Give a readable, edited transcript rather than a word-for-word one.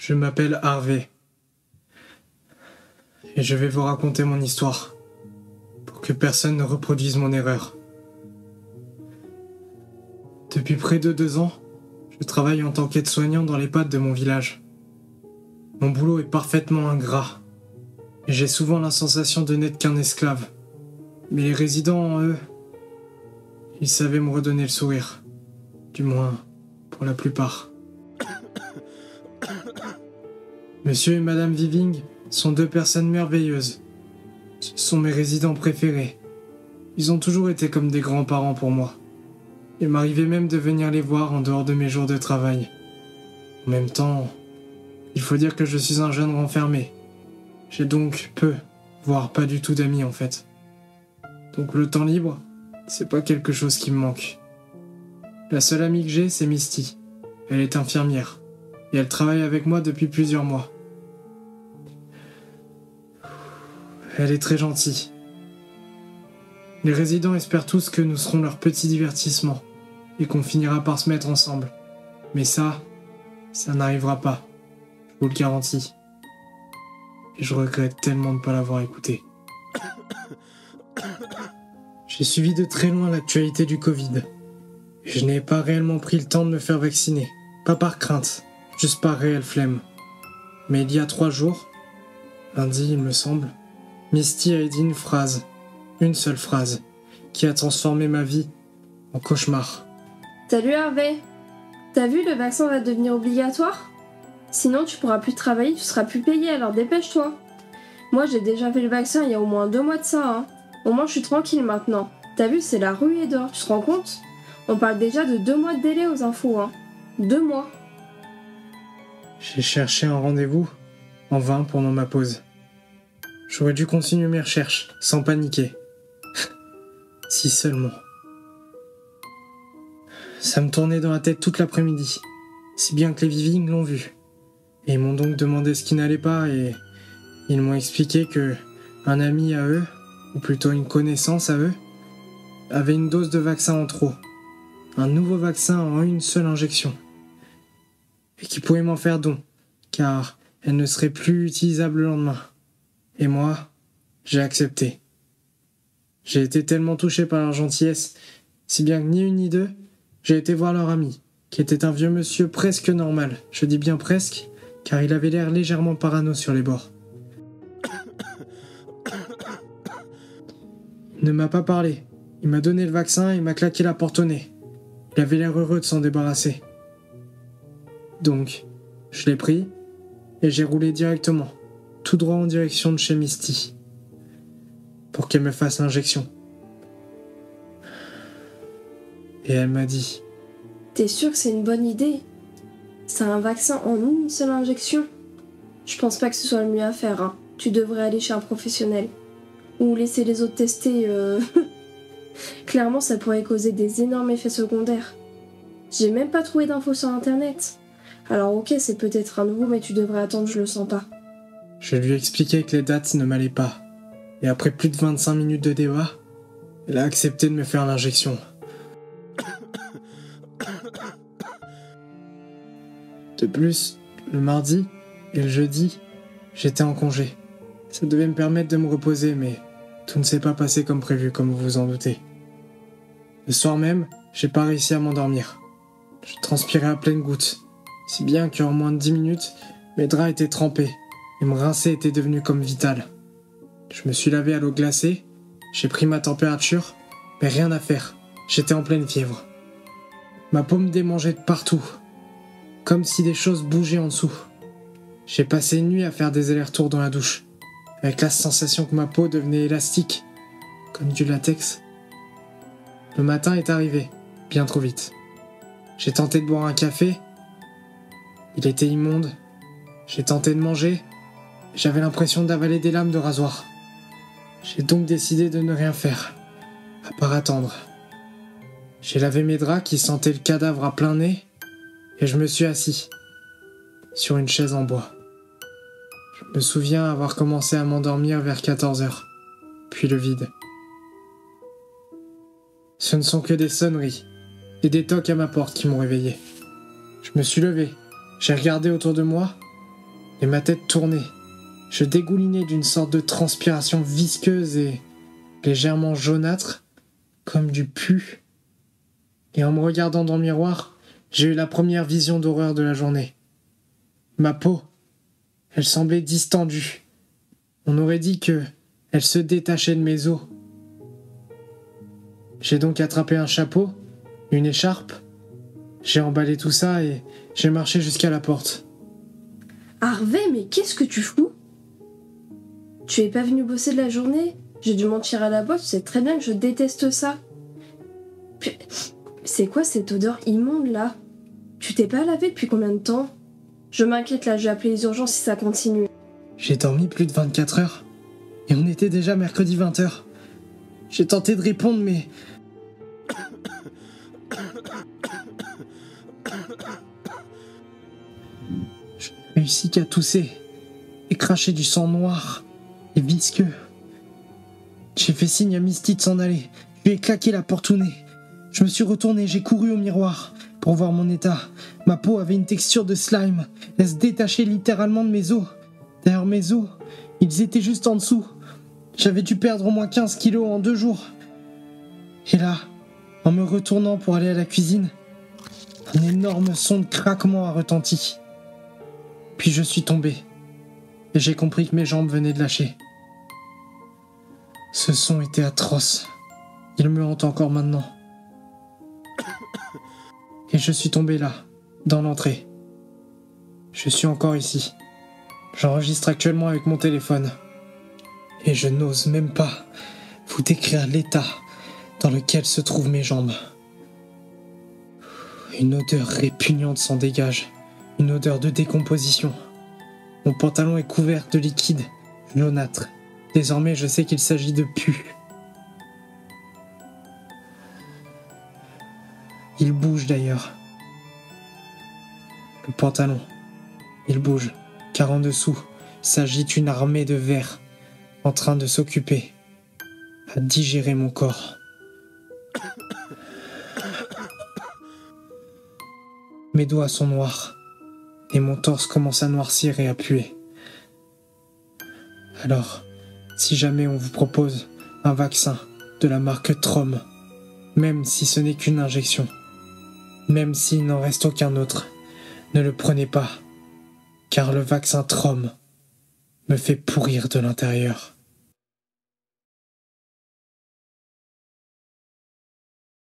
Je m'appelle Harvey. Et je vais vous raconter mon histoire, pour que personne ne reproduise mon erreur. Depuis près de 2 ans, je travaille en tant qu'aide-soignant dans l'EHPAD de mon village. Mon boulot est parfaitement ingrat, et j'ai souvent la sensation de n'être qu'un esclave. Mais les résidents, eux, ils savaient me redonner le sourire. Du moins, pour la plupart. Monsieur et Madame Viving sont 2 personnes merveilleuses. Ce sont mes résidents préférés. Ils ont toujours été comme des grands-parents pour moi. Il m'arrivait même de venir les voir en dehors de mes jours de travail. En même temps, il faut dire que je suis un jeune renfermé. J'ai donc peu, voire pas du tout d'amis en fait. Donc le temps libre, c'est pas quelque chose qui me manque. La seule amie que j'ai, c'est Misty. Elle est infirmière, et elle travaille avec moi depuis plusieurs mois. Elle est très gentille. Les résidents espèrent tous que nous serons leur petit divertissement, et qu'on finira par se mettre ensemble. Mais ça n'arrivera pas, je vous le garantis. Et je regrette tellement de ne pas l'avoir écouté. J'ai suivi de très loin l'actualité du Covid. Je n'ai pas réellement pris le temps de me faire vacciner. Pas par crainte, juste par réelle flemme. Mais il y a 3 jours, lundi il me semble, Misty a dit une seule phrase, qui a transformé ma vie en cauchemar. Salut Hervé, t'as vu, le vaccin va devenir obligatoire? Sinon tu pourras plus travailler, tu seras plus payé, alors dépêche-toi. Moi j'ai déjà fait le vaccin il y a au moins 2 mois de ça, hein. Au moins je suis tranquille maintenant. T'as vu, c'est la ruée d'or, tu te rends compte? On parle déjà de 2 mois de délai aux infos, hein. 2 mois. J'ai cherché un rendez-vous, en vain pendant ma pause. J'aurais dû continuer mes recherches, sans paniquer. Si seulement. Ça me tournait dans la tête toute l'après-midi, si bien que les Viving l'ont vu. Et ils m'ont donc demandé ce qui n'allait pas et ils m'ont expliqué que un ami à eux, ou plutôt une connaissance à eux, avait une dose de vaccin en trop. Un nouveau vaccin en une seule injection. Et qui pouvait m'en faire don, car elle ne serait plus utilisable le lendemain. Et moi, j'ai accepté. J'ai été tellement touché par leur gentillesse, si bien que ni une ni deux, j'ai été voir leur ami, qui était un vieux monsieur presque normal. Je dis bien presque, car il avait l'air légèrement parano sur les bords. Il ne m'a pas parlé. Il m'a donné le vaccin et m'a claqué la porte au nez. Il avait l'air heureux de s'en débarrasser. Donc, je l'ai pris et j'ai roulé directement, tout droit en direction de chez Misty, pour qu'elle me fasse l'injection. Et elle m'a dit: T'es sûr que c'est une bonne idée? C'est un vaccin en une seule injection? Je pense pas que ce soit le mieux à faire, hein. Tu devrais aller chez un professionnel. Ou laisser les autres tester, Clairement, ça pourrait causer des énormes effets secondaires. J'ai même pas trouvé d'infos sur internet. Alors ok, c'est peut-être un nouveau, mais tu devrais attendre, je le sens pas. Je lui ai expliqué que les dates ne m'allaient pas. Et après plus de 25 minutes de débat, elle a accepté de me faire l'injection. De plus, le mardi et le jeudi, j'étais en congé. Ça devait me permettre de me reposer, mais tout ne s'est pas passé comme prévu, comme vous vous en doutez. Le soir même, j'ai pas réussi à m'endormir. Je transpirais à pleines gouttes, si bien qu'en moins de 10 minutes, mes draps étaient trempés, et me rincer était devenu comme vital. Je me suis lavé à l'eau glacée, j'ai pris ma température, mais rien à faire, j'étais en pleine fièvre. Ma peau me démangeait de partout, comme si des choses bougeaient en dessous. J'ai passé une nuit à faire des allers-retours dans la douche, avec la sensation que ma peau devenait élastique, comme du latex. Le matin est arrivé, bien trop vite. J'ai tenté de boire un café, il était immonde. J'ai tenté de manger, j'avais l'impression d'avaler des lames de rasoir. J'ai donc décidé de ne rien faire, à part attendre. J'ai lavé mes draps qui sentaient le cadavre à plein nez, et je me suis assis, sur une chaise en bois. Je me souviens avoir commencé à m'endormir vers 14h, puis le vide. Ce ne sont que des sonneries et des tocs à ma porte qui m'ont réveillé. Je me suis levé, j'ai regardé autour de moi et ma tête tournait. Je dégoulinais d'une sorte de transpiration visqueuse et légèrement jaunâtre, comme du pu. Et en me regardant dans le miroir, j'ai eu la première vision d'horreur de la journée. Ma peau, elle semblait distendue. On aurait dit que elle se détachait de mes os. J'ai donc attrapé un chapeau, une écharpe. J'ai emballé tout ça et j'ai marché jusqu'à la porte. Harvey, mais qu'est-ce que tu fous? Tu es pas venu bosser de la journée? J'ai dû mentir à la boîte, tu sais très bien que je déteste ça. Puis, c'est quoi cette odeur immonde là? Tu t'es pas lavé depuis combien de temps? Je m'inquiète là, je vais appeler les urgences si ça continue. J'ai dormi plus de 24 heures et on était déjà mercredi 20h. J'ai tenté de répondre mais... Je n'ai réussi qu'à tousser et cracher du sang noir et visqueux. J'ai fait signe à Misty de s'en aller. Je lui ai claqué la porte au nez. Je me suis retourné, j'ai couru au miroir pour voir mon état. Ma peau avait une texture de slime. Elle se détachait littéralement de mes os. D'ailleurs, mes os, ils étaient juste en dessous. J'avais dû perdre au moins 15 kilos en 2 jours. Et là, en me retournant pour aller à la cuisine, un énorme son de craquement a retenti. Puis je suis tombé. Et j'ai compris que mes jambes venaient de lâcher. Ce son était atroce. Il me hante encore maintenant. Et je suis tombé là, dans l'entrée. Je suis encore ici. J'enregistre actuellement avec mon téléphone. Et je n'ose même pas vous décrire l'état dans lequel se trouvent mes jambes. Une odeur répugnante s'en dégage. Une odeur de décomposition. Mon pantalon est couvert de liquide jaunâtre. Désormais, je sais qu'il s'agit de pu. Il bouge d'ailleurs. Le pantalon, il bouge, car en dessous s'agite une armée de vers en train de s'occuper à digérer mon corps. Mes doigts sont noirs et mon torse commence à noircir et à puer. Alors, si jamais on vous propose un vaccin de la marque Trom, même si ce n'est qu'une injection, même s'il n'en reste aucun autre, ne le prenez pas, car le vaccin Trom me fait pourrir de l'intérieur.